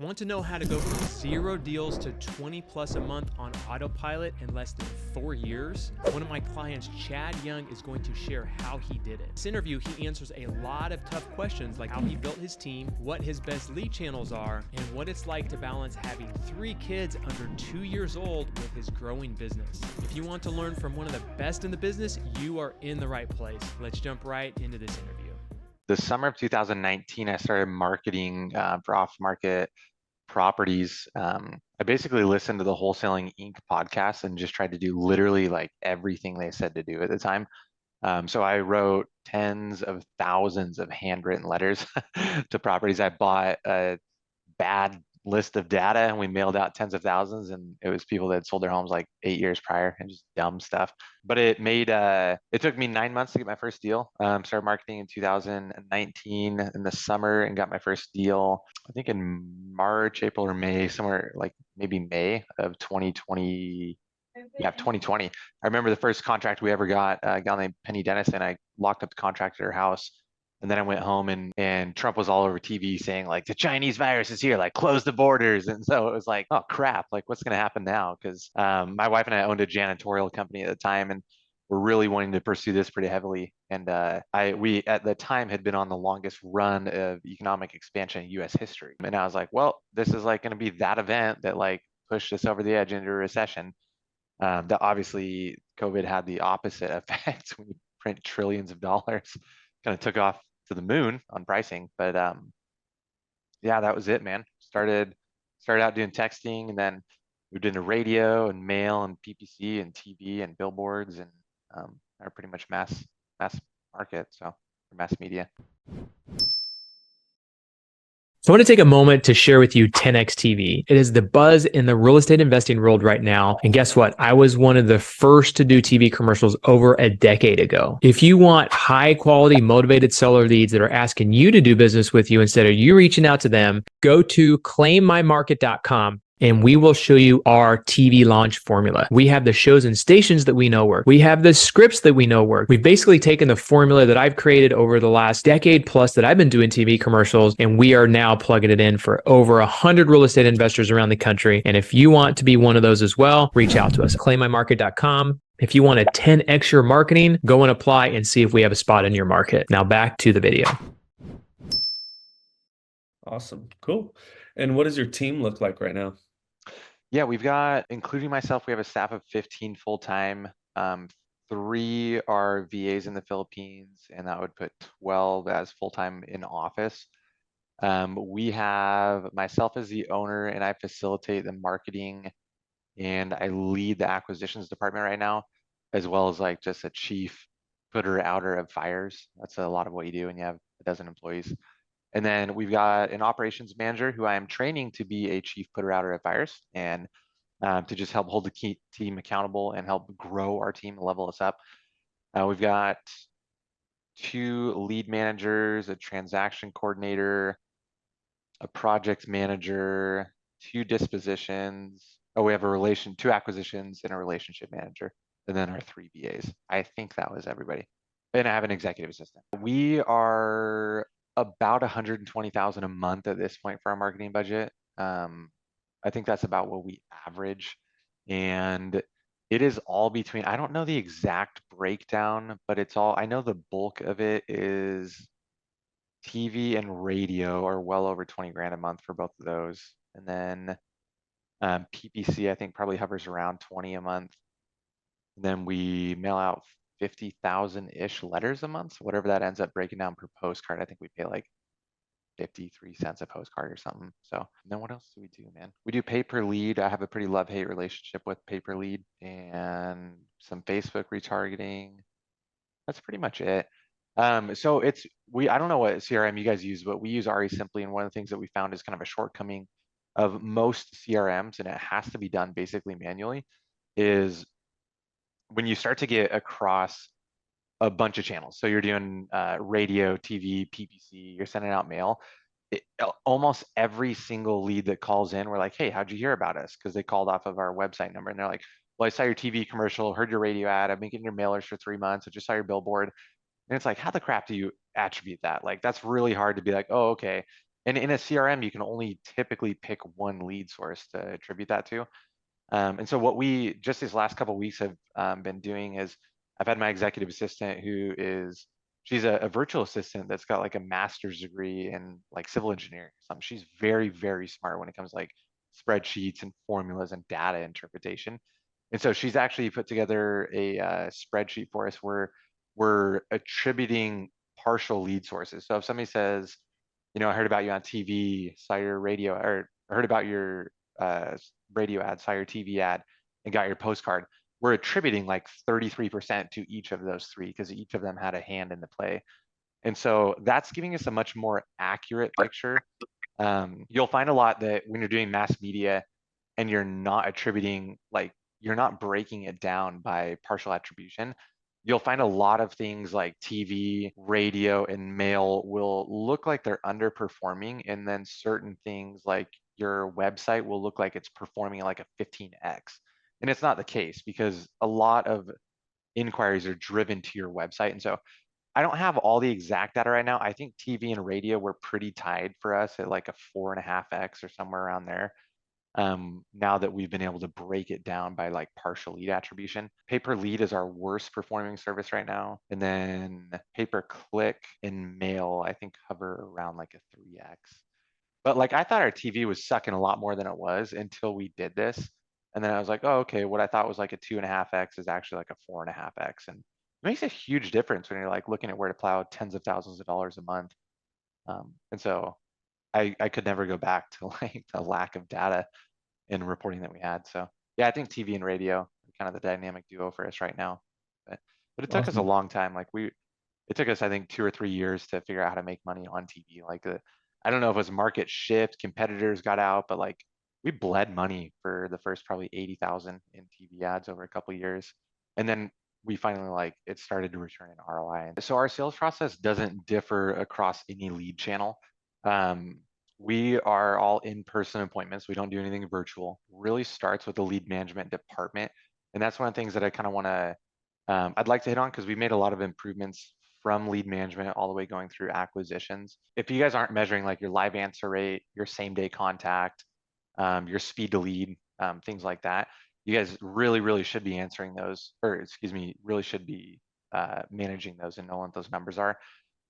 Want to know how to go from 0 deals to 20 plus a month on autopilot in less than 4 years? One of my clients, Chad Young, is going to share how he did it. This interview, he answers a lot of tough questions like how he built his team, what his best lead channels are, and what it's like to balance having 3 kids under 2 years old with his growing business. If you want to learn from one of the best in the business, you are in the right place. Let's jump right into this interview. The summer of 2019, I started marketing for off-market properties. I basically listened to the Wholesaling Inc. podcast and just tried to do literally like everything they said to do at the time. So I wrote tens of thousands of handwritten letters to properties. I bought a bad list of data and we mailed out tens of thousands, and it was people that had sold their homes like 8 years prior and just dumb stuff. But it took me 9 months to get my first deal. Started marketing in 2019 in the summer and got my first deal, I think in March, April, or May, somewhere like maybe May of 2020. Yeah, 2020. I remember the first contract we ever got, a gal named Penny Dennison. I locked up the contract at her house. And then I went home and Trump was all over TV saying like the Chinese virus is here, like close the borders. And so it was like, oh crap, like what's going to happen now? Because my wife and I owned a janitorial company at the time, and we're really wanting to pursue this pretty heavily. And we at the time had been on the longest run of economic expansion in U.S. history. And I was like, well, this is like going to be that event that like pushed us over the edge into a recession. That obviously COVID had the opposite effect when you print trillions of dollars, kind of took off to the moon on pricing. But yeah, that was it, man. Started out doing texting, and then moved into radio and mail and PPC and TV and billboards, and are pretty much mass market, so mass media. So I want to take a moment to share with you 10x TV. It is the buzz in the real estate investing world right now. And guess what? I was one of the first to do TV commercials over a decade ago. If you want high quality, motivated seller leads that are asking you to do business with you instead of you reaching out to them, go to claimmymarket.com and we will show you our TV launch formula. We have the shows and stations that we know work. We have the scripts that we know work. We've basically taken the formula that I've created over the last decade plus that I've been doing TV commercials, and we are now plugging it in for over 100 real estate investors around the country. And if you want to be one of those as well, reach out to us. Claimmymarket.com. If you want a 10x your marketing, go and apply and see if we have a spot in your market. Now back to the video. Awesome. Cool. And what does your team look like right now? Yeah, we've got, including myself, we have a staff of 15 full-time. 3 are VAs in the Philippines, and that would put 12 as full-time in office. We have myself as the owner, and I facilitate the marketing, and I lead the acquisitions department right now, as well as like just a chief footer outer of fires. That's a lot of what you do when you have a dozen employees. And then we've got an operations manager who I am training to be a chief putter outer at fires, and to just help hold the team accountable and help grow our team and level us up. We've got 2 lead managers, a transaction coordinator, a project manager, 2 dispositions. Oh, we have 2 acquisitions and a relationship manager, and then our 3 VAs. I think that was everybody. And I have an executive assistant. We are about 120,000 a month at this point for our marketing budget. I think that's about what we average. And it is all between, I don't know the exact breakdown, but it's all, I know the bulk of it is TV and radio are well over 20 grand a month for both of those. And then PPC, I think probably hovers around 20 a month. And then we mail out 50,000-ish letters a month. So whatever that ends up breaking down per postcard, I think we pay like 53 cents a postcard or something. So then what else do we do, man? We do pay per lead. I have a pretty love-hate relationship with pay per lead and some Facebook retargeting. That's pretty much it. So I don't know what CRM you guys use, but we use RE Simply, and one of the things that we found is kind of a shortcoming of most CRMs, and it has to be done basically manually, is when you start to get across a bunch of channels. So you're doing radio, TV, PPC, you're sending out mail. Almost every single lead that calls in, we're like, hey, how'd you hear about us? Because they called off of our website number, and they're like, well, I saw your TV commercial, heard your radio ad, I've been getting your mailers for 3 months, I just saw your billboard. And it's like, how the crap do you attribute that? Like, that's really hard to be like, oh, okay. And in a CRM, you can only typically pick one lead source to attribute that to. And so what we just these last couple of weeks have been doing is I've had my executive assistant she's a virtual assistant that's got like a master's degree in like civil engineering or something. She's very, very smart when it comes to like spreadsheets and formulas and data interpretation. And so she's actually put together a spreadsheet for us where we're attributing partial lead sources. So if somebody says, I heard about you on TV, saw your radio, or I heard about your uh, radio ad, saw your TV ad, and got your postcard, we're attributing like 33% to each of those three because each of them had a hand in the play. And so that's giving us a much more accurate picture. You'll find a lot that when you're doing mass media and you're not attributing, like you're not breaking it down by partial attribution, you'll find a lot of things like TV, radio, and mail will look like they're underperforming. And then certain things like your website will look like it's performing like a 15x. And it's not the case because a lot of inquiries are driven to your website. And so I don't have all the exact data right now. I think TV and radio were pretty tied for us at like a 4.5x or somewhere around there. Now that we've been able to break it down by like partial lead attribution. Pay per lead is our worst performing service right now. And then pay per click and mail, I think hover around like a 3x. But like I thought our TV was sucking a lot more than it was until we did this. And then I was like, oh, okay, what I thought was like a 2.5x is actually like a 4.5x. And it makes a huge difference when you're like looking at where to plow tens of thousands of dollars a month. And so I could never go back to like the lack of data and reporting that we had. So yeah, I think TV and radio are kind of the dynamic duo for us right now. But it took us a Awesome. long time. It took us, I think, 2 or 3 years to figure out how to make money on TV. I don't know if it was market shift, competitors got out, but like we bled money for the first probably 80,000 in TV ads over a couple of years. And then we finally like it started to return an ROI. And so our sales process doesn't differ across any lead channel. Um, we are all in-person appointments. We don't do anything virtual. Really starts with the lead management department. And that's one of the things that I kind of want to I'd like to hit on because we made a lot of improvements from lead management all the way going through acquisitions. If you guys aren't measuring like your live answer rate, your same day contact, your speed to lead, things like that, you guys really, really should be answering those, or excuse me, really should be managing those and know what those numbers are.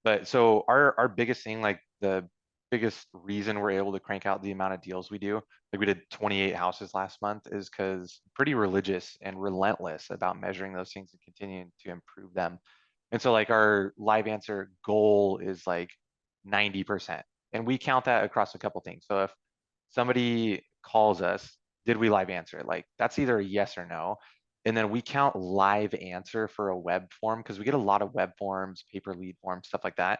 But so our biggest thing, like the biggest reason we're able to crank out the amount of deals we do, like we did 28 houses last month, is because pretty religious and relentless about measuring those things and continuing to improve them. And so like our live answer goal is like 90%. And we count that across a couple things. So if somebody calls us, did we live answer? Like that's either a yes or no. And then we count live answer for a web form because we get a lot of web forms, paper lead forms, stuff like that.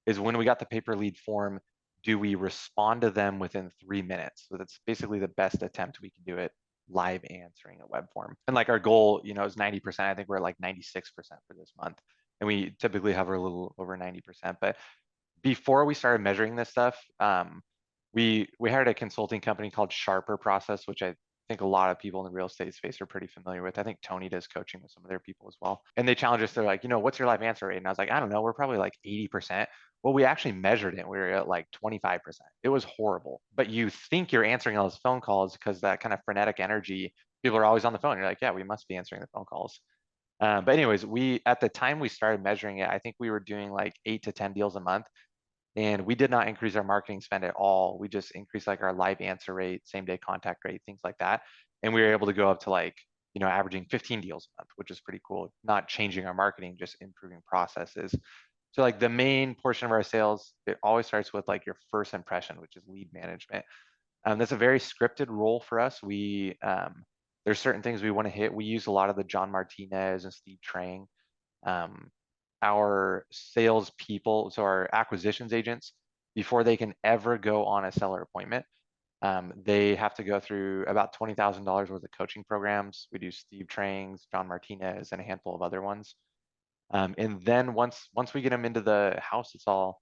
Is when we got the paper lead form, do we respond to them within 3 minutes? So that's basically the best attempt we can do it live answering a web form. And like our goal, is 90%. I think we're at like 96% for this month. And we typically hover a little over 90%. But before we started measuring this stuff, we hired a consulting company called Sharper Process, which I think a lot of people in the real estate space are pretty familiar with. I think Tony does coaching with some of their people as well. And they challenged us. They're like, what's your live answer rate? And I was like, I don't know. We're probably like 80%. Well, we actually measured it. We were at like 25%. It was horrible. But you think you're answering all those phone calls because that kind of frenetic energy, people are always on the phone. You're like, yeah, we must be answering the phone calls. But anyways, at the time we started measuring it, I think we were doing like 8 to 10 deals a month. And we did not increase our marketing spend at all. We just increased like our live answer rate, same day contact rate, things like that. And we were able to go up to like, averaging 15 deals a month, which is pretty cool. Not changing our marketing, just improving processes. So like the main portion of our sales, it always starts with like your first impression, which is lead management. That's a very scripted role for us. There's certain things we want to hit. We use a lot of the John Martinez and Steve Trang. Um, our sales people, so our acquisitions agents, before they can ever go on a seller appointment, they have to go through about $20,000 worth of coaching programs. We do Steve Trang's, John Martinez, and a handful of other ones. And then once we get them into the house, it's all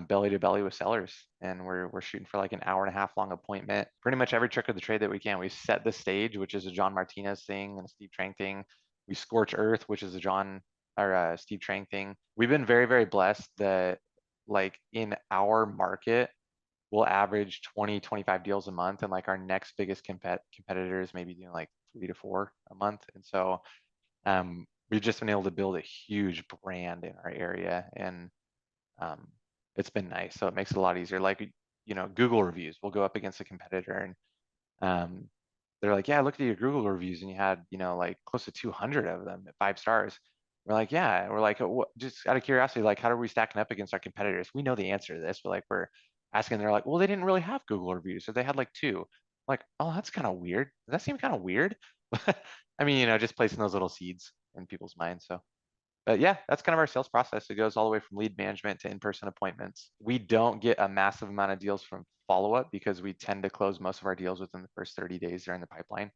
belly to belly with sellers, and we're shooting for like an hour and a half long appointment. Pretty much every trick of the trade that we can. We set the stage, which is a John Martinez thing and a Steve Trang thing. We scorch earth, which is a John or Steve Trang thing. We've been very, very blessed that like in our market, we'll average 20, 25 deals a month, and like our next biggest competitor is maybe doing like 3 to 4 a month. And so we've just been able to build a huge brand in our area, and um, it's been nice. So it makes it a lot easier. Like, Google reviews, we'll go up against a competitor, and um, they're like, yeah, I looked at your Google reviews and you had, like close to 200 of them at 5 stars. We're like, yeah. And we're like, just out of curiosity, like, how are we stacking up against our competitors? We know the answer to this, but like, we're asking. They're like, well, they didn't really have Google reviews, so they had like 2. Like, oh, that's kind of weird. Does that seem kind of weird? I mean, just placing those little seeds in people's minds. So. But yeah, that's kind of our sales process. It goes all the way from lead management to in-person appointments. We don't get a massive amount of deals from follow-up because we tend to close most of our deals within the first 30 days they're in the pipeline.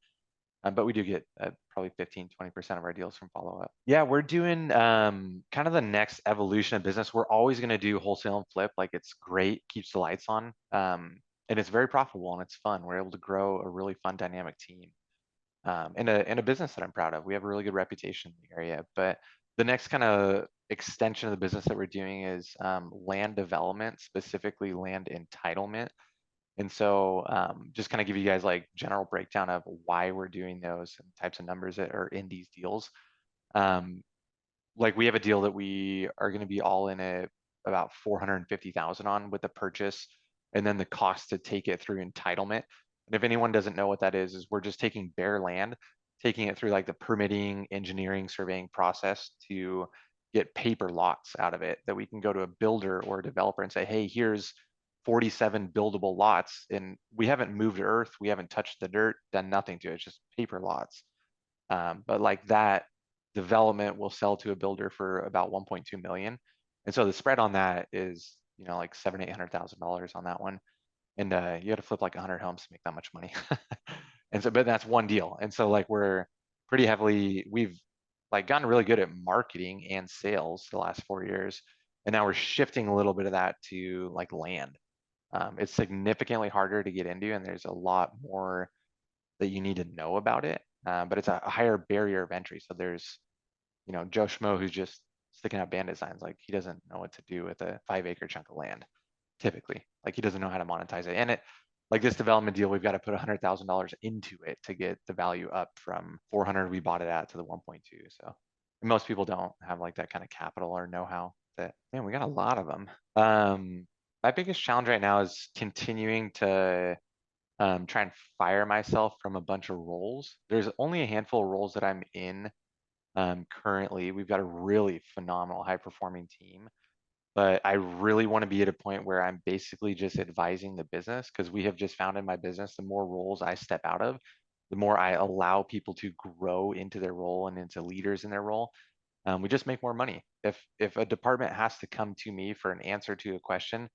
But we do get probably 15, 20% of our deals from follow-up. Yeah, we're doing kind of the next evolution of business. We're always going to do wholesale and flip. Like, it's great, keeps the lights on. And it's very profitable and it's fun. We're able to grow a really fun dynamic team in a business that I'm proud of. We have a really good reputation in the area. But the next kind of extension of the business that we're doing is land development, specifically land entitlement. And so just kind of give you guys like general breakdown of why we're doing those and types of numbers that are in these deals. Um, like, we have a deal that we are going to be all in at about 450,000 on with the purchase, and then the cost to take it through entitlement. And if anyone doesn't know what that is we're just taking bare land, taking it through like the permitting, engineering, surveying process to get paper lots out of it that we can go to a builder or a developer and say, hey, here's 47 buildable lots, and we haven't moved earth, we haven't touched the dirt, done nothing to it, it's just paper lots. But like, that development will sell to a builder for about 1.2 million. And so the spread on that is, like $700,000-800,000 on that one. And you had to flip like 100 homes to make that much money. And so, but that's one deal. And so like, we've like gotten really good at marketing and sales the last 4 years. And now we're shifting a little bit of that to like land. It's significantly harder to get into, and there's a lot more that you need to know about it. But it's a higher barrier of entry. So there's, Joe Schmo who's just sticking out bandit signs. Like, he doesn't know what to do with a 5-acre chunk of land, typically. Like, he doesn't know how to monetize it. And like this development deal, we've got to put $100,000 into it to get the value up from 400 we bought it at to the 1.2. So most people don't have like that kind of capital or know-how. That, man, we got a lot of them. My biggest challenge right now is continuing to try and fire myself from a bunch of roles. There's only a handful of roles that I'm in currently. We've got a really phenomenal, high-performing team, but I really want to be at a point where I'm basically just advising the business, because we have just found in my business, the more roles I step out of, the more I allow people to grow into their role and into leaders in their role. We just make more money. If a department has to come to me for an answer to a question,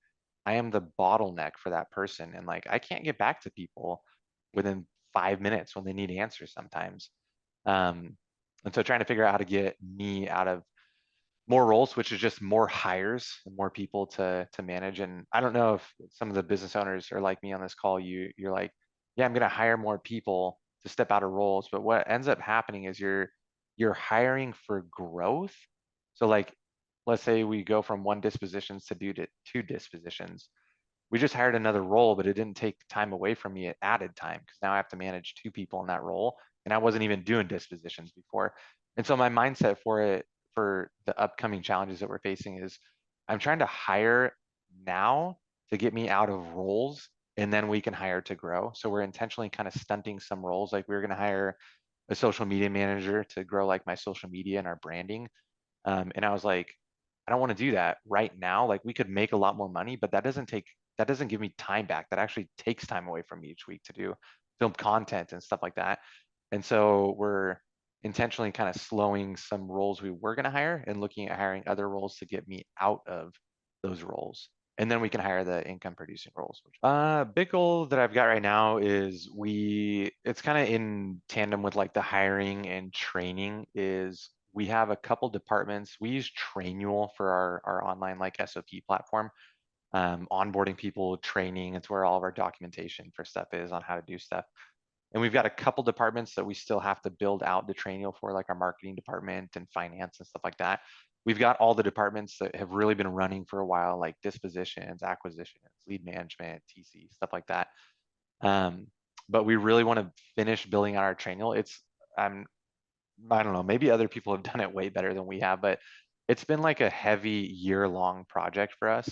I am the bottleneck for that person. And like, I can't get back to people within 5 minutes when they need answers sometimes. And so trying to figure out how to get me out of more roles, which is just more hires and more people to manage. And I don't know if some of the business owners are like me on this call. You're like, yeah, I'm going to hire more people to step out of roles. But what ends up happening is you're hiring for growth. So like, let's say we go from 1 dispositions to 2 dispositions. We just hired another role, but it didn't take time away from me. It added time, because now I have to manage 2 people in that role, and I wasn't even doing dispositions before. And so my mindset for the upcoming challenges that we're facing is, I'm trying to hire now to get me out of roles, and then we can hire to grow. So we're intentionally kind of stunting some roles. Like, we were going to hire a social media manager to grow like my social media and our branding. And I was like, I don't want to do that right now. Like, we could make a lot more money, but that doesn't give me time back. That actually takes time away from me each week to do film content and stuff like that. And so we're intentionally kind of slowing some roles we were going to hire and looking at hiring other roles to get me out of those roles. And then we can hire the income producing roles. Big goal that I've got right now is it's kind of in tandem with like the hiring and training, is we have a couple departments. We use Trainual for our online like SOP platform, onboarding people, training. It's where all of our documentation for stuff is on how to do stuff. And we've got a couple departments that we still have to build out the Trainual for, like our marketing department and finance and stuff like that. we've got all the departments that have really been running for a while, like dispositions, acquisitions, lead management, TC, stuff like that. Um, but we really want to finish building out our training. I don't know, maybe other people have done it way better than we have, but it's been like a heavy year-long project for us.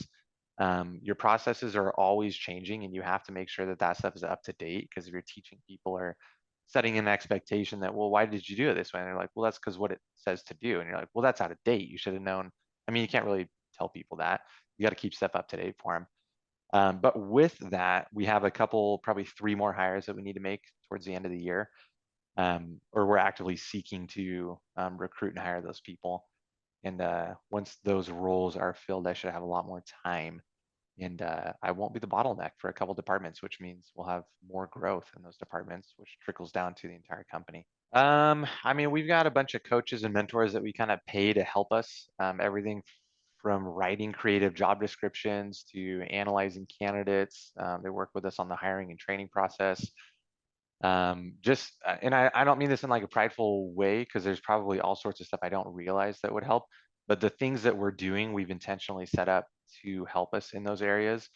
Your processes are always changing, and you have to make sure that that stuff is up to date, because if you're teaching people or setting an expectation that, well, why did you do it this way? And they're like, well, that's because what it says to do. And you're like, well, that's out of date. You should have known. I mean, you can't really tell people that. You got to keep stuff up to date for them. But with that, we have a couple, probably 3 more hires that we need to make towards the end of the year, or we're actively seeking to recruit and hire those people. And once those roles are filled, I should have a lot more time, and I won't be the bottleneck for a couple departments, which means we'll have more growth in those departments, which trickles down to the entire company. I mean, we've got a bunch of coaches and mentors that we kind of pay to help us. Everything from writing creative job descriptions to analyzing candidates. They work with us on the hiring and training process. And I don't mean this in like a prideful way, because there's probably all sorts of stuff I don't realize that would help, but the things that we're doing, we've intentionally set up to help us in those areas.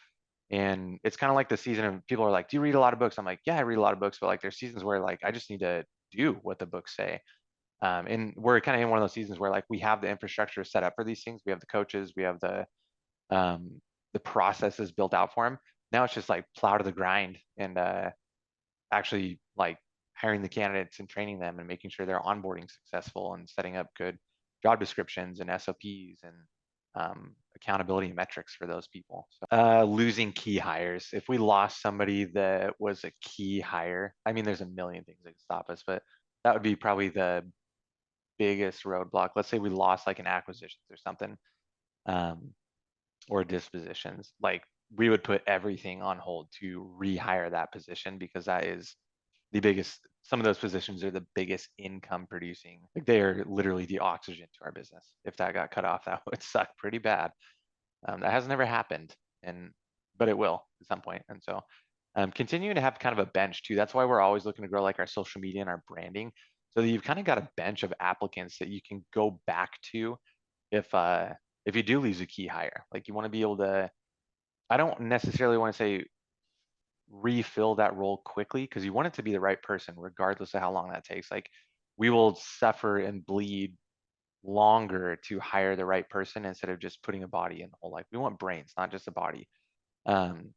And it's kind of like the season of people are like, do you read a lot of books? I'm like, yeah, I read a lot of books, but like there's seasons where like I just need to do what the books say. And we're kind of in one of those seasons where like we have the infrastructure set up for these things. We have the coaches, we have the processes built out for them. Now it's just like plow to the grind, and actually like hiring the candidates and training them and making sure they're onboarding successful and setting up good job descriptions and SOPs and accountability and metrics for those people. So, losing key hires. If we lost somebody that was a key hire, I mean, there's a million things that could stop us, but that would be probably the biggest roadblock. Let's say we lost like an acquisitions or something, um, or dispositions. Like we would put everything on hold to rehire that position, because that is the biggest, some of those positions are the biggest income producing. Like they are literally the oxygen to our business. If that got cut off, that would suck pretty bad. That has never happened, but it will at some point. And so continuing to have kind of a bench too. That's why we're always looking to grow like our social media and our branding, so that you've kind of got a bench of applicants that you can go back to if you do lose a key hire. Like you want to be able to, I don't necessarily want to say refill that role quickly, because you want it to be the right person regardless of how long that takes. Like we will suffer and bleed longer to hire the right person instead of just putting a body in the hole. Like we want brains, not just a body. Um,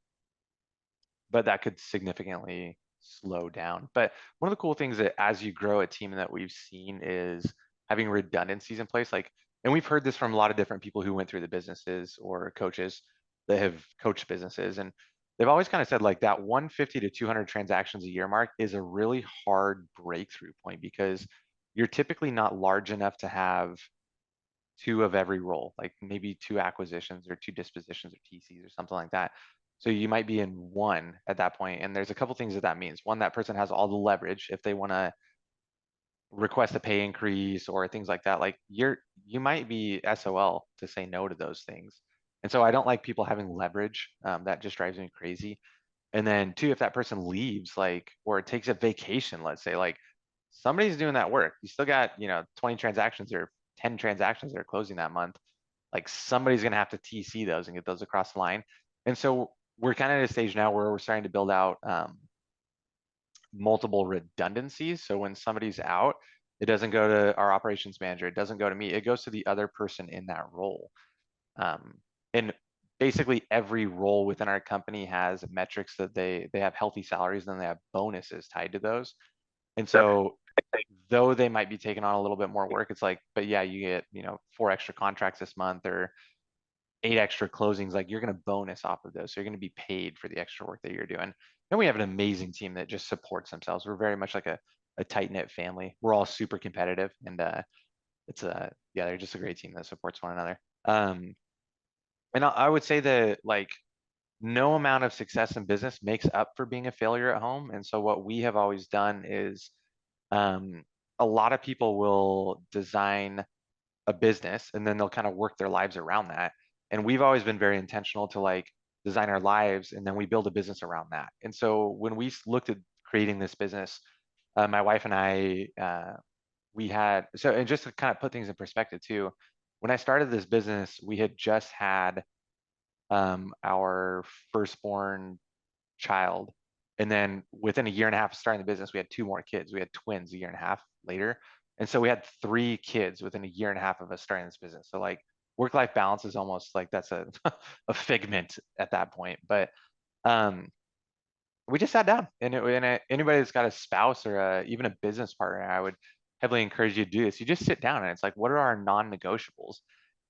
but that could significantly slow down. But one of the cool things that as you grow a team that we've seen is having redundancies in place. Like, and we've heard this from a lot of different people who went through the businesses or coaches that have coached businesses. And they've always kind of said like that 150 to 200 transactions a year mark is a really hard breakthrough point, because you're typically not large enough to have 2 of every role, like maybe 2 acquisitions or 2 dispositions or TCs or something like that. So you might be in 1 at that point, and there's a couple things that that means. One, that person has all the leverage if they want to request a pay increase or things like that. Like you might be SOL to say no to those things. And so I don't like people having leverage. That just drives me crazy. And then 2, if that person leaves, like, or takes a vacation, let's say, like somebody's doing that work. You still got, 20 transactions or 10 transactions that are closing that month. Like somebody's gonna have to TC those and get those across the line. And so we're kind of at a stage now where we're starting to build out multiple redundancies. So when somebody's out, it doesn't go to our operations manager, it doesn't go to me, it goes to the other person in that role. And basically every role within our company has metrics that they have healthy salaries, and then they have bonuses tied to those. And so though they might be taking on a little bit more work, it's like, but yeah, you get, 4 extra contracts this month or 8 extra closings, like you're going to bonus off of those. So you're going to be paid for the extra work that you're doing. And we have an amazing team that just supports themselves. We're very much like a tight-knit family. We're all super competitive, and yeah, they're just a great team that supports one another. And I would say that like no amount of success in business makes up for being a failure at home. And so what we have always done is um, a lot of people will design a business and then they'll kind of work their lives around that. And we've always been very intentional to like design our lives and then we build a business around that. And so when we looked at creating this business, my wife and I, we had, so, and just to kind of put things in perspective too, when I started this business, we had just had our firstborn child. And then within a year and a half of starting the business, we had two more kids. We had twins a year and a half later. And so we had three kids within a year and a half of us starting this business. So like work-life balance is almost like that's a a figment at that point. But um we just sat down anybody that's got a spouse or even a business partner, I would heavily encourage you to do this. You just sit down and it's like, what are our non-negotiables?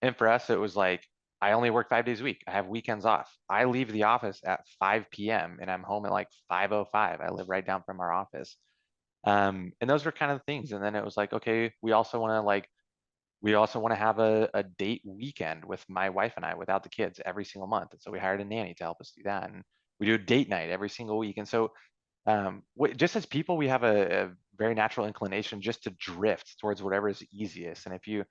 And for us, it was like, I only work 5 days a week. I have weekends off. I leave the office at 5 p.m. and I'm home at like 5:05. I live right down from our office. And those were kind of the things. And then it was like, okay, we also want to have a date weekend with my wife and I without the kids every single month. And so we hired a nanny to help us do that. And we do a date night every single week. And so just as people, we have a very natural inclination just to drift towards whatever is easiest. And if you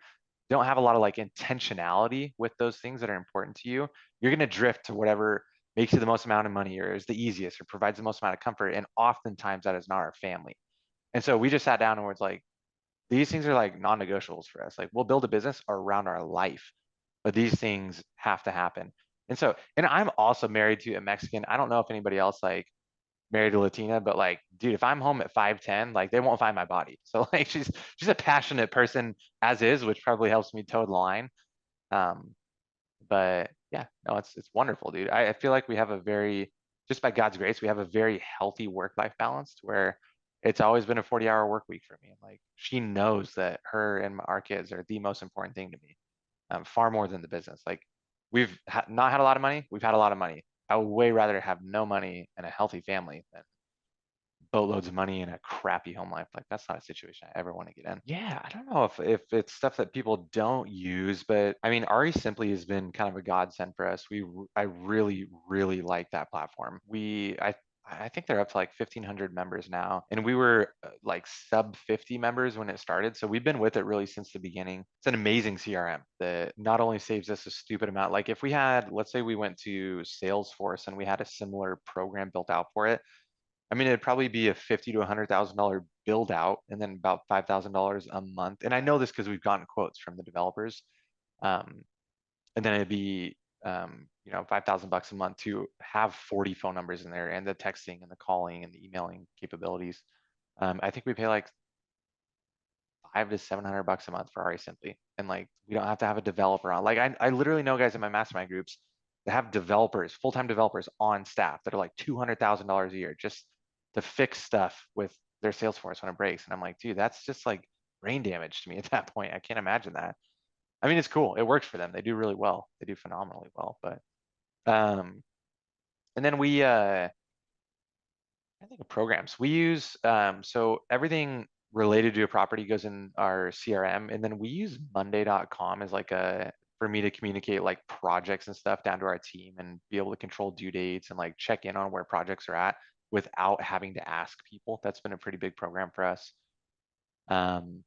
don't have a lot of like intentionality with those things that are important to you, you're going to drift to whatever makes you the most amount of money or is the easiest or provides the most amount of comfort. And oftentimes that is not our family. And so we just sat down and was like, these things are like non-negotiables for us. Like we'll build a business around our life, but these things have to happen. And so, and I'm also married to a Mexican. I don't know if anybody else like married a Latina, but like, dude, if I'm home at 5:10, like they won't find my body. So like she's a passionate person as is, which probably helps me toe the line. Um, but yeah, no, it's wonderful, dude. I feel like we have a very, just by God's grace, we have a very healthy work-life balance where it's always been a 40-hour work week for me. Like she knows that her and our kids are the most important thing to me, far more than the business. Like we've not had a lot of money, we've had a lot of money. I would way rather have no money and a healthy family than boatloads of money and a crappy home life. Like that's not a situation I ever want to get in. Yeah, I don't know if it's stuff that people don't use, but I mean, Ari Simply has been kind of a godsend for us. I really really like that platform. I think they're up to like 1,500 members now, and we were like sub 50 members when it started. So we've been with it really since the beginning. It's an amazing CRM that not only saves us a stupid amount. Like if we had, let's say we went to Salesforce and we had a similar program built out for it, I mean, it'd probably be a 50 to $100,000 build out and then about $5,000 a month. And I know this because we've gotten quotes from the developers. Um, and then it'd be, $5,000 a month to have 40 phone numbers in there and the texting and the calling and the emailing capabilities. I think we pay like 500 to $700 a month for Ari Simply. And like, we don't have to have a developer on. Like, I literally know guys in my mastermind groups that have developers, full-time developers on staff that are like $200,000 a year just to fix stuff with their Salesforce when it breaks. And I'm like, dude, that's just like brain damage to me at that point. I can't imagine that. I mean, it's cool. It works for them. They do really well. They do phenomenally well. But um, and then I think of programs we use. So everything related to a property goes in our CRM, and then we use Monday.com as like a for me to communicate like projects and stuff down to our team and be able to control due dates and like check in on where projects are at without having to ask people. That's been a pretty big program for us. Um,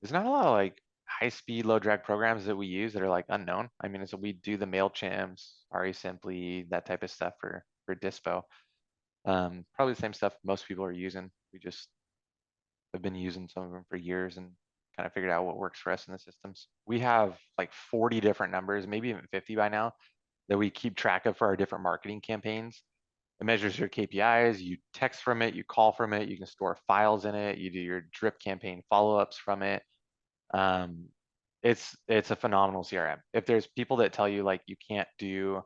there's not a lot of like high speed, low drag programs that we use that are like unknown. I mean, so we do the MailChimps, RE Simply, that type of stuff for Dispo. Probably the same stuff most people are using. We just have been using some of them for years and kind of figured out what works for us in the systems. We have like 40 different numbers, maybe even 50 by now, that we keep track of for our different marketing campaigns. It measures your KPIs, you text from it, you call from it, you can store files in it, you do your drip campaign follow-ups from it. Um, it's a phenomenal CRM. If there's people that tell you like you can't do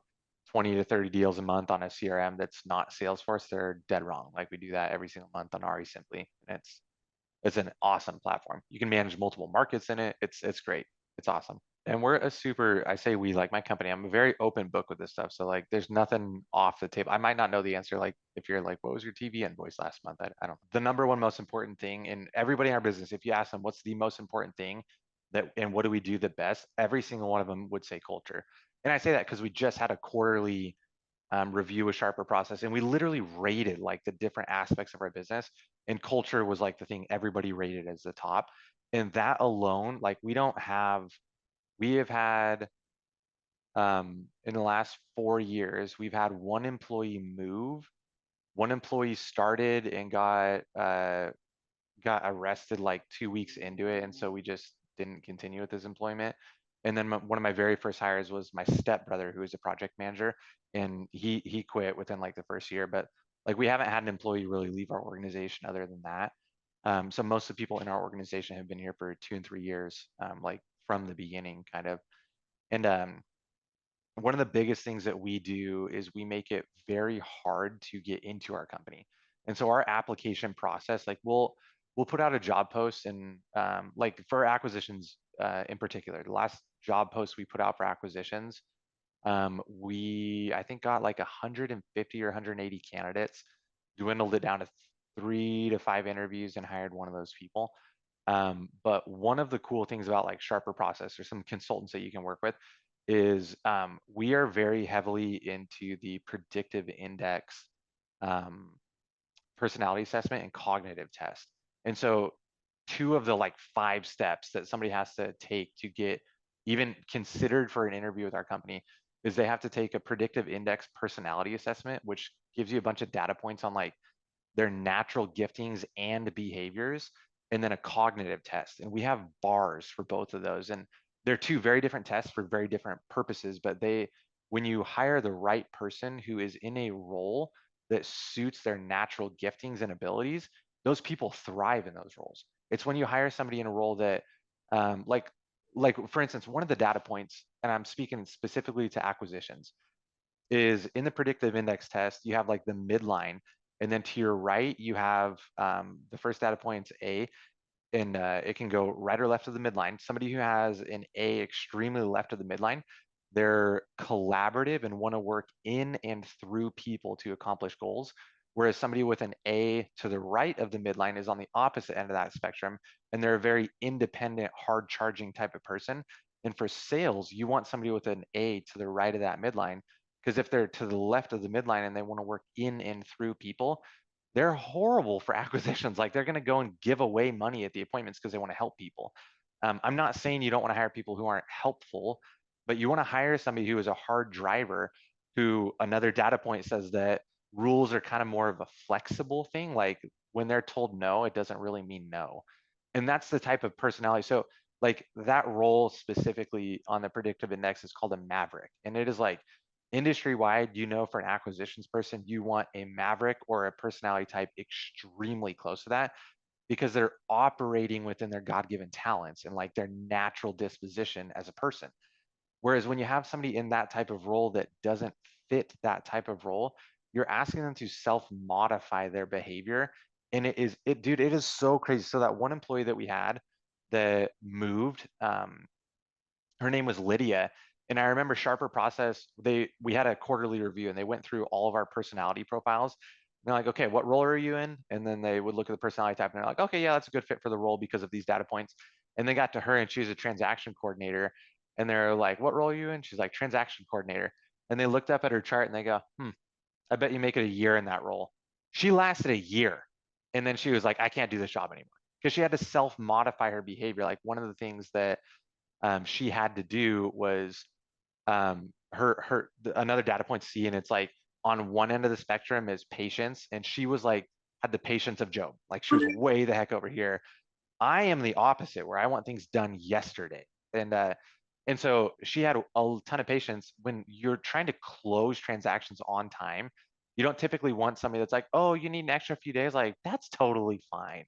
20 to 30 deals a month on a CRM that's not Salesforce, they're dead wrong. Like we do that every single month on Ari Simply. And it's an awesome platform. You can manage multiple markets in it. It's great. It's awesome. And we're a super, I say we, like my company, I'm a very open book with this stuff. So like there's nothing off the table. I might not know the answer. Like if you're like, what was your TV invoice last month? I don't. The number one most important thing in everybody in our business, if you ask them what's the most important thing that and what do we do the best, every single one of them would say culture. And I say that because we just had a quarterly review a sharper process, and we literally rated like the different aspects of our business, and culture was like the thing everybody rated as the top. And that alone, like we have had in the last 4 years, we've had one employee move, one employee started and got arrested like 2 weeks into it, and so we just didn't continue with his employment. And then one of my very first hires was my stepbrother, who was a project manager, and he quit within like the first year. But like we haven't had an employee really leave our organization other than that. So most of the people in our organization have been here for 2 and 3 years, like from the beginning, kind of. And one of the biggest things that we do is we make it very hard to get into our company. And so our application process, like we'll put out a job post, and like for acquisitions in particular, the last job post we put out for acquisitions, we I think got like 150 or 180 candidates, dwindled it down to 3 to 5 interviews and hired one of those people. But one of the cool things about like Sharper Process or some consultants that you can work with is we are very heavily into the predictive index um, personality assessment and cognitive test. And so 2 of the like 5 steps that somebody has to take to get even considered for an interview with our company is they have to take a predictive index personality assessment, which gives you a bunch of data points on like their natural giftings and behaviors, and then a cognitive test. And we have bars for both of those. And they're 2 very different tests for very different purposes, but when you hire the right person who is in a role that suits their natural giftings and abilities, those people thrive in those roles. It's when you hire somebody in a role that, like for instance, one of the data points, and I'm speaking specifically to acquisitions, is in the predictive index test, you have like the midline, and then to your right, you have the first data point's A, and it can go right or left of the midline. Somebody who has an A extremely left of the midline, they're collaborative and want to work in and through people to accomplish goals. Whereas somebody with an A to the right of the midline is on the opposite end of that spectrum, and they're a very independent, hard charging type of person. And for sales, you want somebody with an A to the right of that midline, because if they're to the left of the midline and they want to work in and through people, they're horrible for acquisitions. Like they're going to go and give away money at the appointments because they want to help people. I'm not saying you don't want to hire people who aren't helpful, but you want to hire somebody who is a hard driver, who another data point says that rules are kind of more of a flexible thing. Like when they're told no, it doesn't really mean no. And that's the type of personality. So like that role specifically on the predictive index is called a maverick. And it is like industry wide, you know, for an acquisitions person, you want a maverick or a personality type extremely close to that, because they're operating within their God-given talents and like their natural disposition as a person. Whereas when you have somebody in that type of role that doesn't fit that type of role, you're asking them to self-modify their behavior. And dude, it is so crazy. So that one employee that we had that moved, her name was Lydia. And I remember Sharper Process, we had a quarterly review and they went through all of our personality profiles. And they're like, okay, what role are you in? And then they would look at the personality type and they're like, okay, yeah, that's a good fit for the role because of these data points. And they got to her and she was a transaction coordinator. And they're like, what role are you in? She's like, transaction coordinator. And they looked up at her chart and they go, I bet you make it a year in that role. She lasted a year. And then she was like, I can't do this job anymore, because she had to self-modify her behavior. Like one of the things that she had to do was another data point C, and it's like on one end of the spectrum is patience, and she was like had the patience of Job. Like she was way the heck over here. I am the opposite, where I want things done yesterday. And so she had a ton of patience. When you're trying to close transactions on time, you don't typically want somebody that's like, oh, you need an extra few days. Like that's totally fine.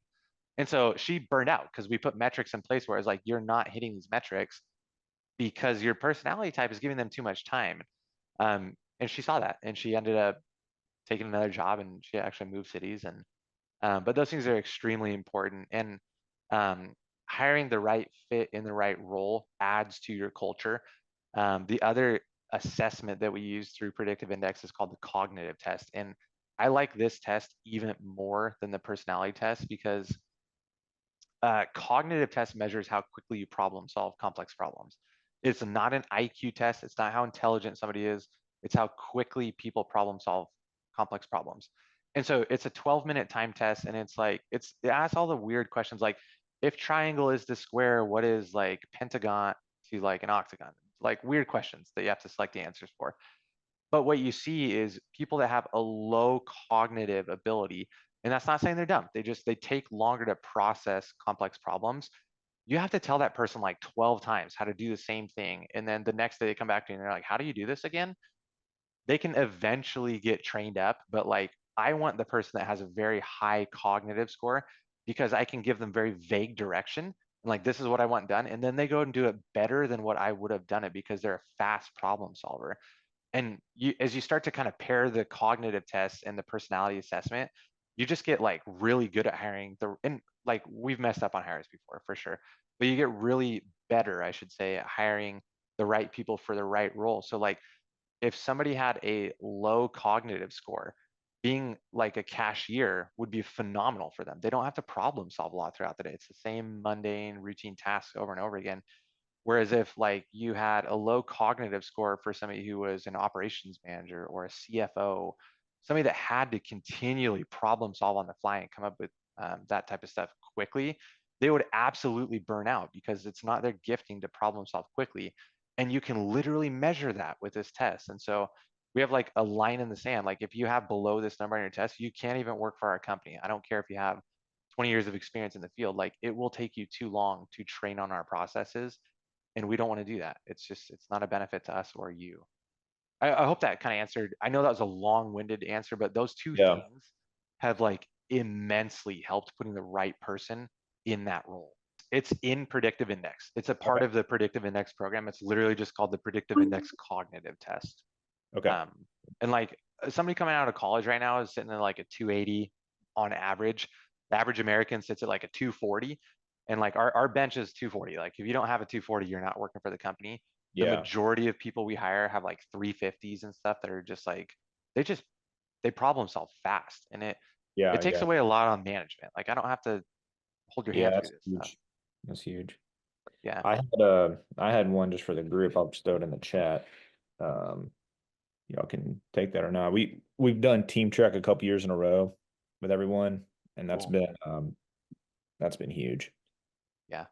And so she burned out because we put metrics in place where it's like, you're not hitting these metrics because your personality type is giving them too much time. And she saw that and she ended up taking another job, and she actually moved cities. And but those things are extremely important. And um, hiring the right fit in the right role adds to your culture. The other assessment that we use through predictive index is called the cognitive test. And I like this test even more than the personality test, because cognitive test measures how quickly you problem solve complex problems. It's not an IQ test. It's not how intelligent somebody is. It's how quickly people problem solve complex problems. And so it's a 12-minute time test, and it asks all the weird questions like, if triangle is the square, what is like pentagon to like an octagon? Like weird questions that you have to select the answers for. But what you see is people that have a low cognitive ability, and that's not saying they're dumb. They take longer to process complex problems. you have to tell that person like 12 times how to do the same thing. And then the next day they come back to you and they're like, how do you do this again? They can eventually get trained up, but like I want the person that has a very high cognitive score because I can give them very vague direction and like this is what I want done, and then they go and do it better than what I would have done it because they're a fast problem solver. And you, as you start to kind of pair the cognitive tests and the personality assessment, you just get like really good at hiring the, and like we've messed up on hires before for sure, but you get really better, I should say, at hiring the right people for the right role. So like if somebody had a low cognitive score, being like a cashier would be phenomenal for them. They don't have to problem solve a lot throughout the day. It's the same mundane routine tasks over and over again. Whereas if like you had a low cognitive score for somebody who was an operations manager or a CFO, somebody that had to continually problem solve on the fly and come up with that type of stuff quickly, they would absolutely burn out because it's not their gifting to problem solve quickly. And you can literally measure that with this test. And so we have like a line in the sand. Like if you have below this number on your test, you can't even work for our company. I don't care if you have 20 years of experience in the field, like it will take you too long to train on our processes, and we don't want to do that. It's just, it's not a benefit to us or you. I hope that kind of answered. I know that was a long-winded answer, but those two Yeah. things have like immensely helped putting the right person in that role. It's in Predictive Index. It's a part Okay. of the Predictive Index program. It's literally just called the Predictive Index Cognitive Test. Okay. Um, and like somebody coming out of college right now is sitting at like a 280 on average. The average American sits at like a 240. And like our bench is 240. Like if you don't have a 240, you're not working for the company. The Yeah. majority of people we hire have like 350s and stuff that are just like, they just, they problem solve fast. And it Yeah. takes Yeah. away a lot on management. Like I don't have to hold your Yeah. hand through That's this stuff. huge. That's huge. Yeah. I had one just for the group. I'll just throw it in the chat. Um, y'all can take that or not. We've done team track a couple years in a row with everyone, and Cool. that's been huge. Yeah.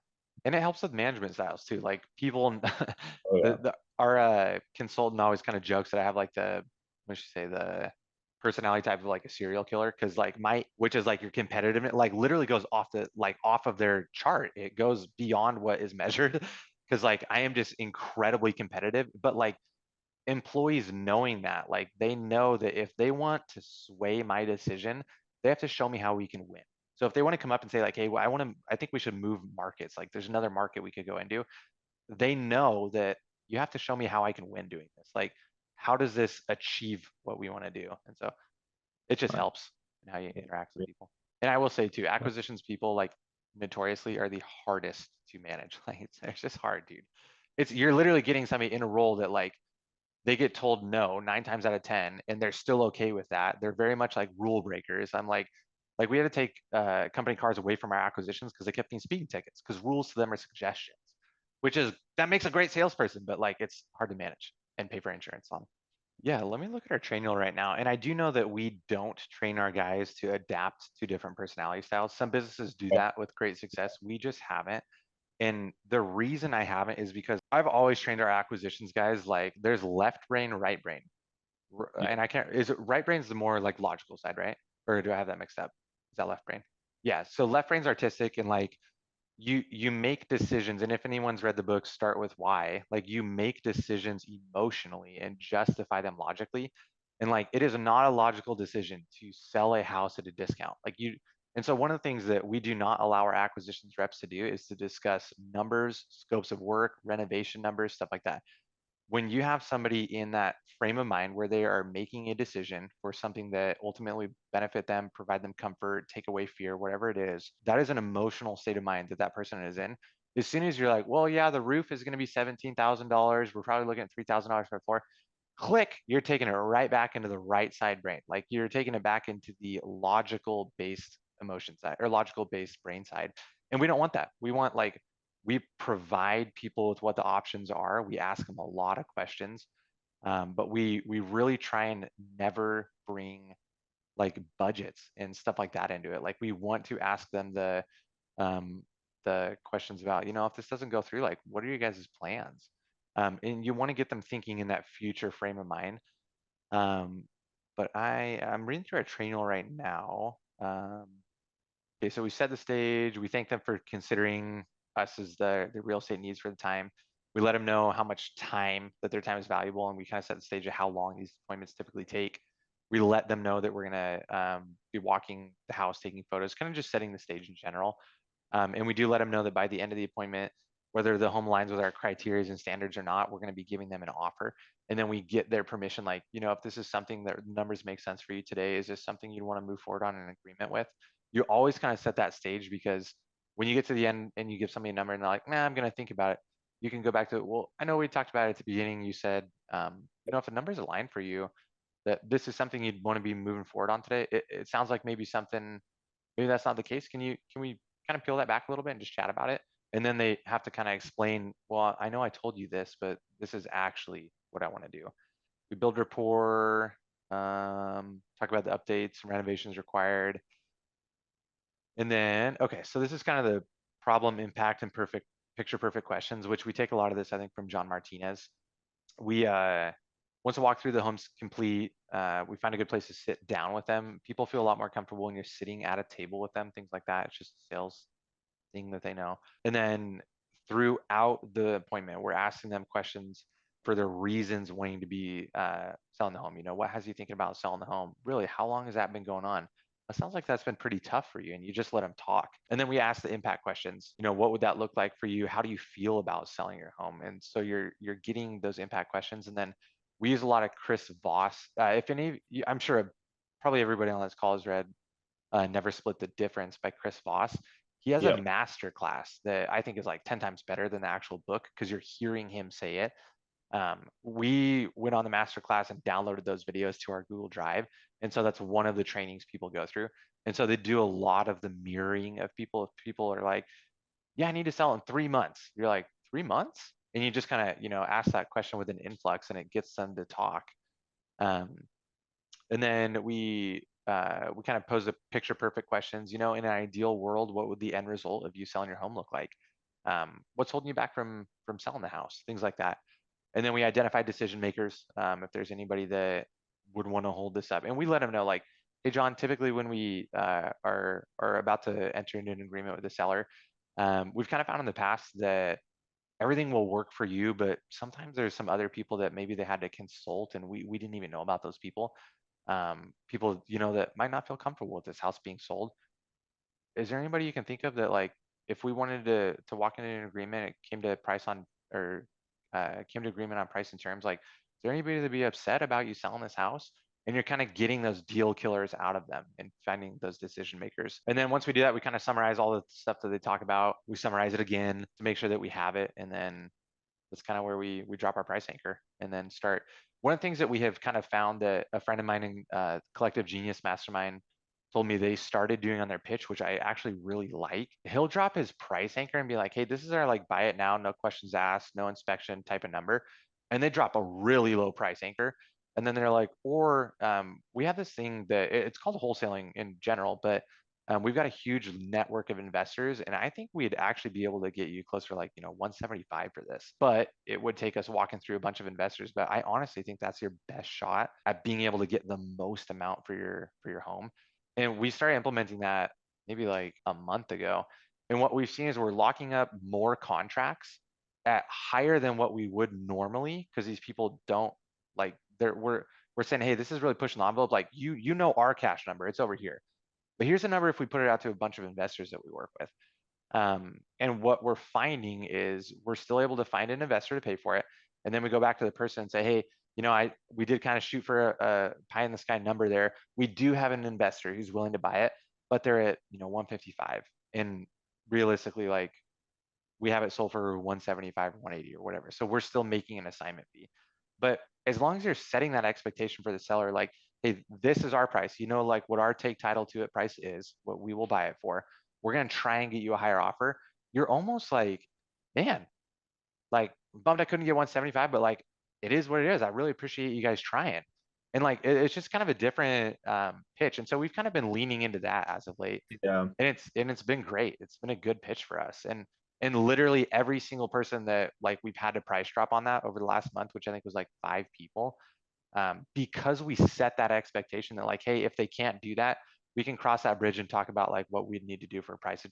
And it helps with management styles too. Like people, Oh yeah. our consultant always kind of jokes that I have like the, what should you say, the personality type of like a serial killer. Cause like which is like your competitive, like literally goes off the, like off of their chart. It goes beyond what is measured. Cause like I am just incredibly competitive, but like employees knowing that, like they know that if they want to sway my decision, they have to show me how we can win. So if they want to come up and say like, hey, well, I think we should move markets. Like there's another market we could go into. They know that you have to show me how I can win doing this. Like, how does this achieve what we want to do? And so it just Right. helps in how you interact with people. And I will say too, acquisitions people like notoriously are the hardest to manage. Like it's just hard, dude. You're literally getting somebody in a role that like they get told no 9 times out of 10 and they're still okay with that. They're very much like rule breakers. I'm like we had to take company cars away from our acquisitions because they kept getting speeding tickets because rules to them are suggestions, which is, that makes a great salesperson, but like it's hard to manage and pay for insurance on. Yeah, let me look at our train wheel right now. And I do know that we don't train our guys to adapt to different personality styles. Some businesses do that with great success. We just haven't. And the reason I haven't is because I've always trained our acquisitions guys like there's left brain, right brain. Yeah. And I can't, is it right brain's the more like logical side, right? Or do I have that mixed up? Is that left brain? Yeah. So left brain's artistic and like you make decisions. And if anyone's read the book Start With Why, like you make decisions emotionally and justify them logically. And like it is not a logical decision to sell a house at a discount. Like you, and so one of the things that we do not allow our acquisitions reps to do is to discuss numbers, scopes of work, renovation numbers, stuff like that. When you have somebody in that frame of mind where they are making a decision for something that ultimately benefit them, provide them comfort, take away fear, whatever it is, that is an emotional state of mind that that person is in. As soon as you're like, well, yeah, the roof is going to be $17,000. We're probably looking at $3,000 for the floor. Click, you're taking it right back into the right side brain. Like you're taking it back into the logical based emotion side or logical based brain side. And we don't want that. We want like, we provide people with what the options are. We ask them a lot of questions, but we really try and never bring like budgets and stuff like that into it. Like we want to ask them um, the questions about, you know, if this doesn't go through, like what are you guys' plans? And you want to get them thinking in that future frame of mind. Um, but I'm reading through our training right now. Okay, so we set the stage. We thank them for considering us as the real estate needs for the time. We let them know how much time that their time is valuable, and we kind of set the stage of how long these appointments typically take. We let them know that we're gonna be walking the house, taking photos, kind of just setting the stage in general. And we do let them know that by the end of the appointment, whether the home aligns with our criteria and standards or not, we're going to be giving them an offer. And then we get their permission, like, if this is something that numbers make sense for you today, is this something you'd want to move forward on an agreement with? You always kind of set that stage, because when you get to the end and you give somebody a number and they're like, nah, I'm going to think about it, you can go back to, well, I know we talked about it at the beginning. You said, if the numbers align for you, that this is something you'd want to be moving forward on today. It sounds like maybe that's not the case. Can we kind of peel that back a little bit and just chat about it? And then they have to kind of explain, well, I know I told you this, but this is actually what I want to do. We build rapport, talk about the updates, renovations required. And then, okay, so this is kind of the problem, impact, and picture perfect questions, which we take a lot of this, I think, from John Martinez. We once a walk through the home's complete, we find a good place to sit down with them. People feel a lot more comfortable when you're sitting at a table with them, things like that. It's just a sales thing that they know. And then throughout the appointment, we're asking them questions for their reasons wanting to be selling the home. What has you thinking about selling the home? Really, how long has that been going on? It sounds like that's been pretty tough for you, and you just let them talk. And then we ask the impact questions. What would that look like for you? How do you feel about selling your home? And so you're getting those impact questions. And then we use a lot of Chris Voss. If any of you, I'm sure probably everybody on this call has read Never Split the Difference by Chris Voss. He has a Yep. master class that I think is like 10 times better than the actual book, because you're hearing him say it. We went on the master class and downloaded those videos to our Google Drive. And so that's one of the trainings people go through. And so they do a lot of the mirroring of people. If people are like, yeah, I need to sell in 3 months, you're like, 3 months? And you just kind of, ask that question with an influx, and it gets them to talk. And then we kind of pose the picture perfect questions. In an ideal world, what would the end result of you selling your home look like? What's holding you back from selling the house? Things like that. And then we identify decision makers. If there's anybody that would want to hold this up, and we let them know, like, hey, John, typically when we are about to enter into an agreement with the seller, we've kind of found in the past that everything will work for you, but sometimes there's some other people that maybe they had to consult, and we didn't even know about those people. People, that might not feel comfortable with this house being sold. Is there anybody you can think of that, like, if we wanted to walk into an agreement, it came to price on, or came to agreement on price and terms, like, is there anybody that'd be upset about you selling this house? And you're kind of getting those deal killers out of them and finding those decision makers. And then once we do that, we kind of summarize all the stuff that they talk about. We summarize it again to make sure that we have it. And then that's kind of where we drop our price anchor and then start. One of the things that we have kind of found that a friend of mine in Collective Genius Mastermind told me they started doing on their pitch, which I actually really like. He'll drop his price anchor and be like, hey, this is our like buy it now, no questions asked, no inspection type of number. And they drop a really low price anchor. And then they're like, or we have this thing that it's called wholesaling in general, but we've got a huge network of investors, and I think we'd actually be able to get you closer to like 175 for this. But it would take us walking through a bunch of investors. But I honestly think that's your best shot at being able to get the most amount for your home. And we started implementing that maybe like a month ago. And what we've seen is we're locking up more contracts at higher than what we would normally, because these people don't like we're saying, hey, this is really pushing the envelope. Like you know our cash number, it's over here. But here's a number if we put it out to a bunch of investors that we work with. And what we're finding is we're still able to find an investor to pay for it. And then we go back to the person and say, hey, we did kind of shoot for a pie in the sky number there. We do have an investor who's willing to buy it, but they're at 155. And realistically, like, we have it sold for 175 or 180 or whatever. So we're still making an assignment fee. But as long as you're setting that expectation for the seller, like, hey, this is our price, like what our take title to it price is, what we will buy it for. We're going to try and get you a higher offer. You're almost like, man, like, bummed I couldn't get 175, but like, it is what it is. I really appreciate you guys trying. And like, it's just kind of a different pitch. And so we've kind of been leaning into that as of late. Yeah. And it's been great. It's been a good pitch for us. And literally every single person that like we've had to price drop on that over the last month, which I think was like 5 people, because we set that expectation that like, hey, if they can't do that, we can cross that bridge and talk about like what we'd need to do for a price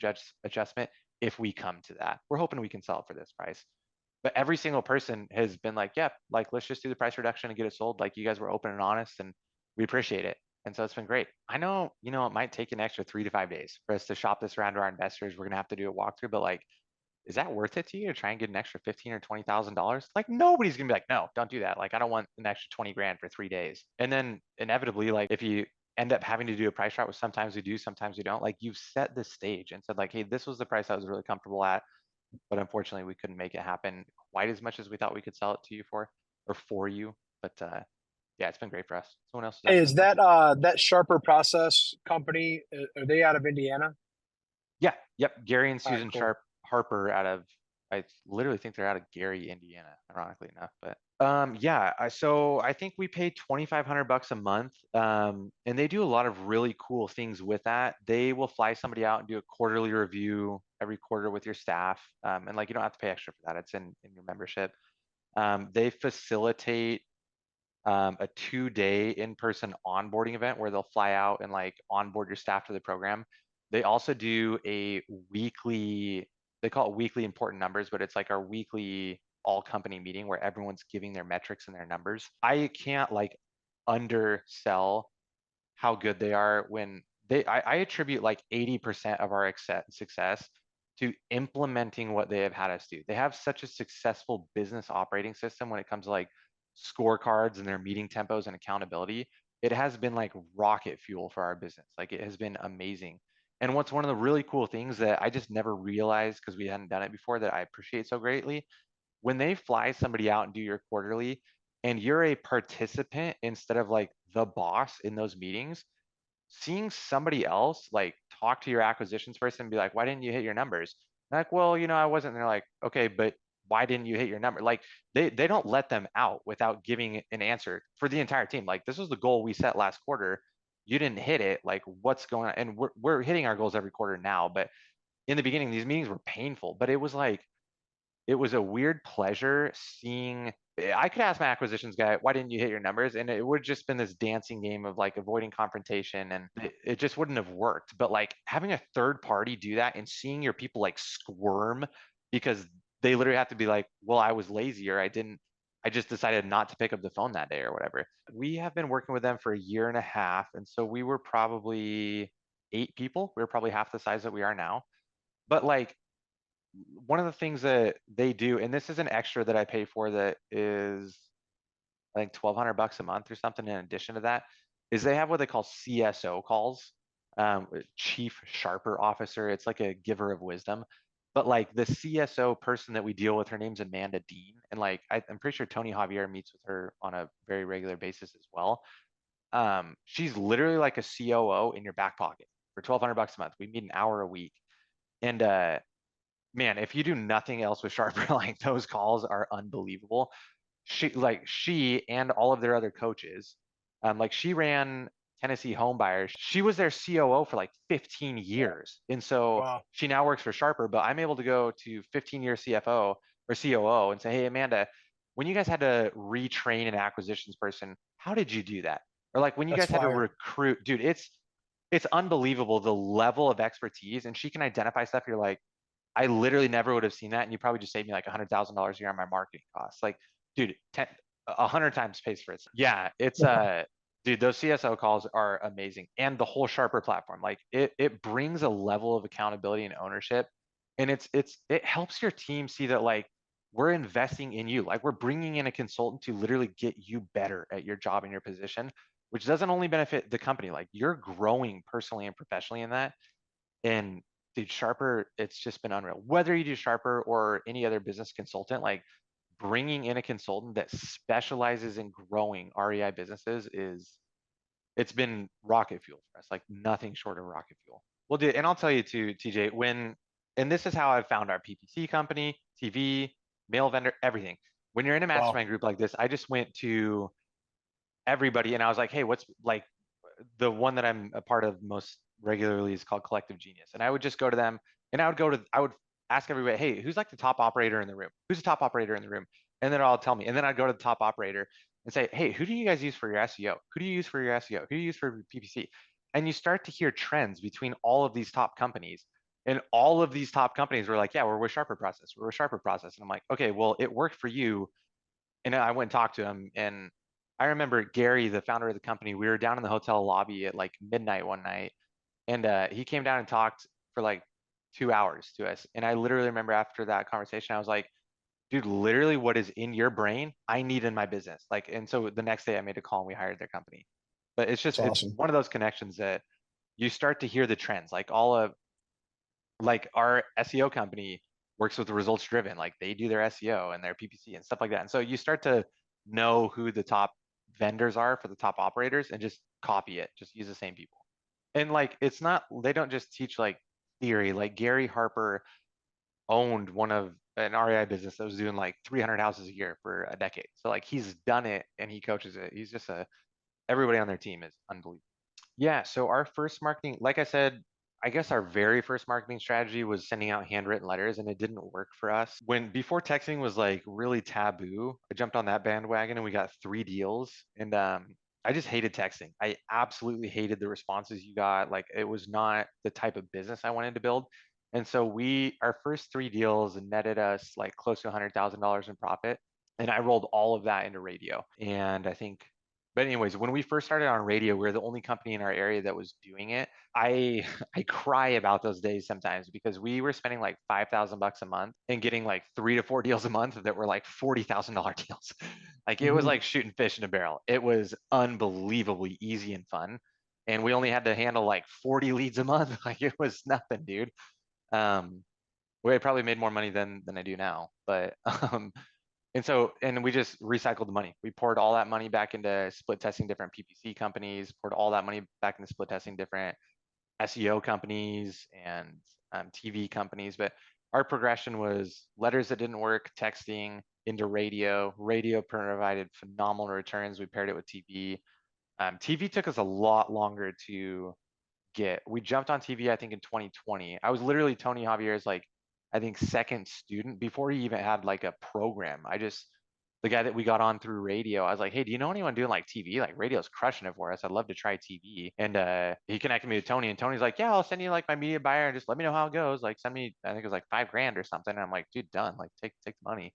adjustment if we come to that. We're hoping we can sell it for this price. But every single person has been like, yeah, like let's just do the price reduction and get it sold. Like you guys were open and honest and we appreciate it. And so it's been great. I know, it might take an extra 3 to 5 days for us to shop this around to our investors. We're gonna have to do a walkthrough, but like, is that worth it to you to try and get an extra 15 or $20,000? Like nobody's gonna be like, no, don't do that. Like I don't want an extra 20 grand for 3 days. And then inevitably, like if you end up having to do a price drop, which sometimes we do, sometimes we don't, like you've set the stage and said like, hey, this was the price I was really comfortable at, but unfortunately we couldn't make it happen quite as much as we thought we could sell it to you for, or for you. But yeah, it's been great for us. Someone else is Hey, asking is a question. that Sharper Process company? Are they out of Indiana? Yeah, yep. Gary and All right, Susan cool. Sharp Harper out of, I literally think they're out of Gary, Indiana, ironically enough. But yeah, so I think we pay 2,500 bucks a month. And they do a lot of really cool things with that. They will fly somebody out and do a quarterly review every quarter with your staff. And like you don't have to pay extra for that. It's in your membership. They facilitate a 2-day in-person onboarding event where they'll fly out and like onboard your staff to the program. They also do a weekly, they call it weekly important numbers, but it's like our weekly all company meeting where everyone's giving their metrics and their numbers. I can't like undersell how good they are when I attribute like 80% of our success to implementing what they have had us do. They have such a successful business operating system when it comes to like scorecards and their meeting tempos and accountability. It has been like rocket fuel for our business. Like it has been amazing. And what's one of the really cool things that I just never realized because we hadn't done it before that I appreciate so greatly, when they fly somebody out and do your quarterly and you're a participant instead of like the boss in those meetings, seeing somebody else like talk to your acquisitions person and be like, why didn't you hit your numbers? And like, well, I wasn't. And they're like, okay, but why didn't you hit your number? Like they don't let them out without giving an answer for the entire team. Like this was the goal we set last quarter. You didn't hit it. Like what's going on? And we're hitting our goals every quarter now. But in the beginning, these meetings were painful, but it was like, it was a weird pleasure seeing. I could ask my acquisitions guy, why didn't you hit your numbers? And it would have just been this dancing game of like avoiding confrontation and it just wouldn't have worked. But like having a third party do that and seeing your people like squirm because they literally have to be like, well, I was lazy or I just decided not to pick up the phone that day or whatever. We have been working with them for a year and a half. And so we were probably 8 people. We were probably half the size that we are now. But like one of the things that they do, and this is an extra that I pay for that is I think 1,200 bucks a month or something in addition to that, is they have what they call CSO calls, Chief Sharper Officer. It's like a giver of wisdom. But like the CSO person that we deal with, her name's Amanda Dean. And like I'm pretty sure Tony Javier meets with her on a very regular basis as well. She's literally like a COO in your back pocket for 1,200 bucks a month. We meet an hour a week. And man, if you do nothing else with Sharper, like those calls are unbelievable. She and all of their other coaches, like she ran Tennessee Home Buyers. She was their COO for like 15 years. And so Wow. she now works for Sharper, but I'm able to go to 15-year CFO or COO and say, hey, Amanda, when you guys had to retrain an acquisitions person, how did you do that? Or like when you That's guys had to fire. recruit, dude, it's unbelievable the level of expertise. And she can identify stuff. You're like, I literally never would have seen that, and you probably just saved me like $100,000 a year on my marketing costs. Like, dude, 100 times pays for itself. Yeah, it's dude, those CSO calls are amazing, and the whole Sharper platform, like it brings a level of accountability and ownership, and it helps your team see that like we're investing in you, like we're bringing in a consultant to literally get you better at your job and your position, which doesn't only benefit the company, like you're growing personally and professionally in that, and dude, Sharper, it's just been unreal. Whether you do Sharper or any other business consultant, like bringing in a consultant that specializes in growing REI businesses it's been rocket fuel for us, like nothing short of rocket fuel. Well, dude, and I'll tell you too, TJ, and this is how I've found our PPC company, TV, mail vendor, everything. When you're in a Wow. mastermind group like this, I just went to everybody and I was like, hey, what's like the one that I'm a part of most regularly is called Collective Genius. And I would just go to them and I would ask everybody, hey, who's like the top operator in the room? Who's the top operator in the room? And then I'll tell me. And then I'd go to the top operator and say, hey, who do you guys use for your SEO? Who do you use for your SEO? Who do you use for PPC? And you start to hear trends between all of these top companies. And all of these top companies were like, yeah, we're with Sharper Process. We're with Sharper Process. And I'm like, okay, well, it worked for you. And I went and talked to him. And I remember Gary, the founder of the company, we were down in the hotel lobby at like midnight one night. And he came down and talked for like 2 hours to us. And I literally remember after that conversation, I was like, dude, literally what is in your brain, I need in my business. Like, and so the next day I made a call and we hired their company. But it's just, That's it's awesome. one of those connections that you start to hear the trends. Like all of, like our SEO company works with results driven, like they do their SEO and their PPC and stuff like that. And so you start to know who the top vendors are for the top operators and just copy it, just use the same people. And like, it's not, they don't just teach like theory, like Gary Harper owned one of an REI business that was doing like 300 houses a year for a decade. So like he's done it and he coaches it. He's just everybody on their team is unbelievable. Yeah, so our first marketing, like I said, I guess our very first marketing strategy was sending out handwritten letters and it didn't work for us. When before texting was like really taboo, I jumped on that bandwagon and we got 3 deals. And I just hated texting. I absolutely hated the responses you got. Like it was not the type of business I wanted to build. And so our first 3 deals netted us like close to $100,000 in profit. And I rolled all of that into radio. And I think, but anyways, when we first started on radio, we were the only company in our area that was doing it. I I cry about those days sometimes because we were spending like $5,000 a month and getting like 3 to 4 deals a month that were like $40,000 deals. Like it was Mhm. like shooting fish in a barrel. It was unbelievably easy and fun. And we only had to handle like 40 leads a month. Like it was nothing, dude. Um, we probably made more money than I do now, but and we just recycled the money. We poured all that money back into split testing different PPC companies, poured all that money back into split testing different SEO companies and TV companies. But our progression was letters that didn't work, texting into radio. Radio provided phenomenal returns. We paired it with TV. TV took us a lot longer to get. We jumped on TV, I think, in 2020. I was literally Tony Javier's like, I think second student before he even had like a program. The guy that we got on through radio, I was like, hey, do you know anyone doing like TV? Like radio's crushing it for us. I'd love to try TV. And he connected me to Tony, and Tony's like, yeah, I'll send you like my media buyer and just let me know how it goes. Like send me, I think it was like $5,000 or something. And I'm like, dude, done. Like take the money.